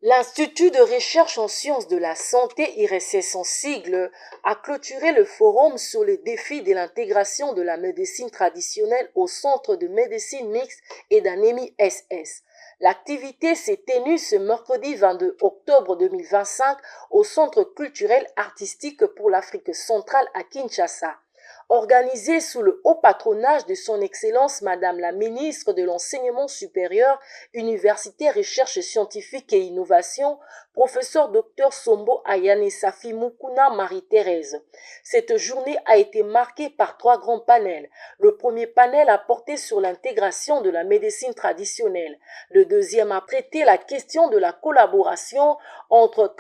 L'Institut de recherche en sciences de la santé, IRSS en sigle, a clôturé le forum sur les défis de l'intégration de la médecine traditionnelle au Centre de médecine mixte et d'anémie SS. L'activité s'est tenue ce mercredi 22 octobre 2025 au Centre culturel artistique pour l'Afrique centrale à Kinshasa. Organisée sous le haut patronage de son Excellence Madame la Ministre de l'Enseignement supérieur, Université, Recherche scientifique et Innovation, professeur Dr Sombo Ayane Safi Mukuna Marie-Thérèse. Cette journée a été marquée par 3 grands panels. Le premier panel a porté sur l'intégration de la médecine traditionnelle. Le deuxième a traité la question de la collaboration entre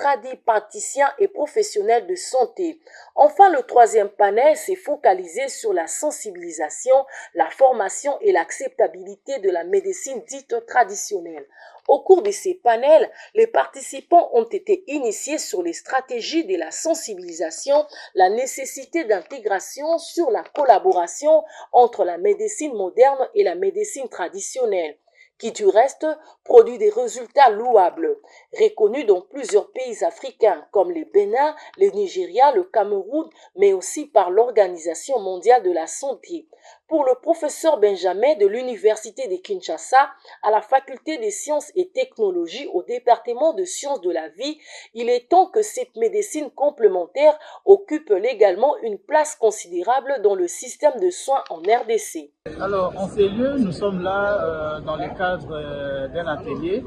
praticiens et professionnels de santé. Enfin, le troisième panel s'est focalisé sur la sensibilisation, la formation et l'acceptabilité de la médecine dite traditionnelle. Au cours de ces panels, les participants ont été initiés sur les stratégies de la sensibilisation, la nécessité d'intégration sur la collaboration entre la médecine moderne et la médecine traditionnelle, qui du reste produit des résultats louables, reconnus dans plusieurs pays africains comme le Bénin, le Nigeria, le Cameroun, mais aussi par l'Organisation mondiale de la santé. Pour le professeur Benjamin de l'Université de Kinshasa, à la Faculté des sciences et technologies au département de sciences de la vie, il est temps que cette médecine complémentaire occupe légalement une place considérable dans le système de soins en RDC. Alors, en ces lieux, nous sommes là dans le cadre d'un atelier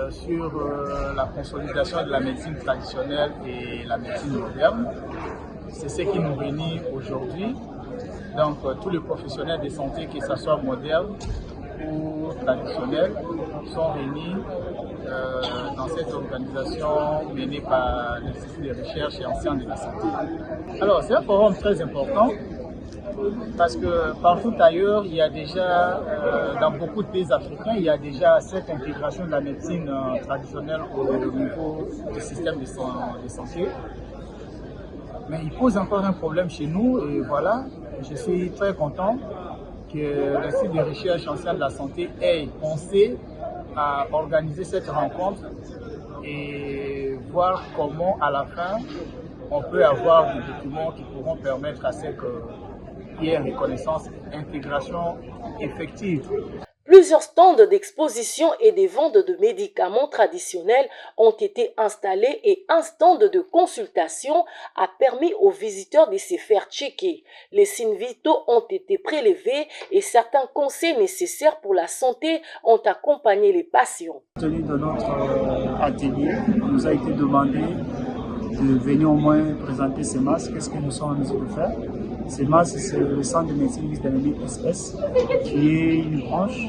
sur la consolidation de la médecine traditionnelle et la médecine moderne. C'est ce qui nous réunit aujourd'hui. Donc, tous les professionnels de santé, que ce soit moderne ou traditionnel, sont réunis dans cette organisation menée par l'Institut de recherche et en sciences de la santé. Alors, c'est un forum très important parce que partout ailleurs, il y a déjà, dans beaucoup de pays africains, il y a déjà cette intégration de la médecine traditionnelle au niveau du système de santé. Mais il pose encore un problème chez nous et voilà, je suis très content que l'Institut de recherche en sciences de la santé ait pensé à organiser cette rencontre et voir comment à la fin on peut avoir des documents qui pourront permettre à ce qu'il y ait reconnaissance et intégration effective. Plusieurs stands d'exposition et de vente de médicaments traditionnels ont été installés et un stand de consultation a permis aux visiteurs de se faire checker. Les signes vitaux ont été prélevés et certains conseils nécessaires pour la santé ont accompagné les patients. Compte tenu de notre atelier, il nous a été demandé de venir au moins présenter ces masques. Qu'est-ce que nous sommes en mesure de faire? Ces masques, c'est le Centre de médecine mixte d'anémie SS, qui est une branche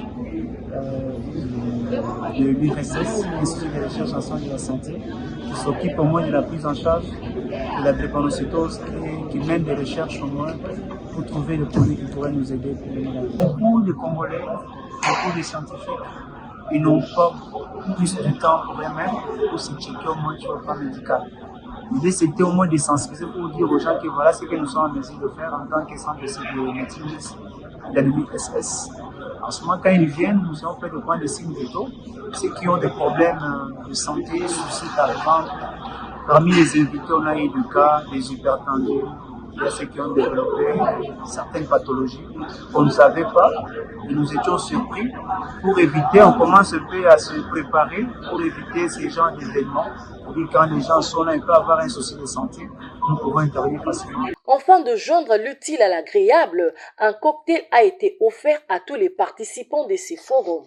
de l'IRSS, l'Institut de recherche en sciences de la santé, qui s'occupe au moins de la prise en charge de la drépanocytose et qui mène des recherches au moins pour trouver des produits qui pourraient nous aider pour les malades. Beaucoup de Congolais, beaucoup de scientifiques, ils n'ont pas plus de temps pour eux-mêmes pour se checker au moins sur le plan médical. L'idée, c'était au moins de sensibiliser pour dire aux gens que voilà ce que nous sommes en mesure de faire en tant que centre de médecine d'anémie SS. En ce moment, quand ils viennent, nous avons fait de prendre des signes vitaux. Ceux qui ont des problèmes de santé, soucis par exemple, parmi les invités, on a eu des cas des hypertendus. Il y a ceux qui ont développé certaines pathologies qu'on ne savait pas et nous étions surpris. Pour éviter, on commence un peu à se préparer pour éviter ces genres d'événements. Et quand les gens sont là et peuvent avoir un souci de santé, nous pouvons intervenir facilement. Afin de joindre l'utile à l'agréable, un cocktail a été offert à tous les participants de ces forums.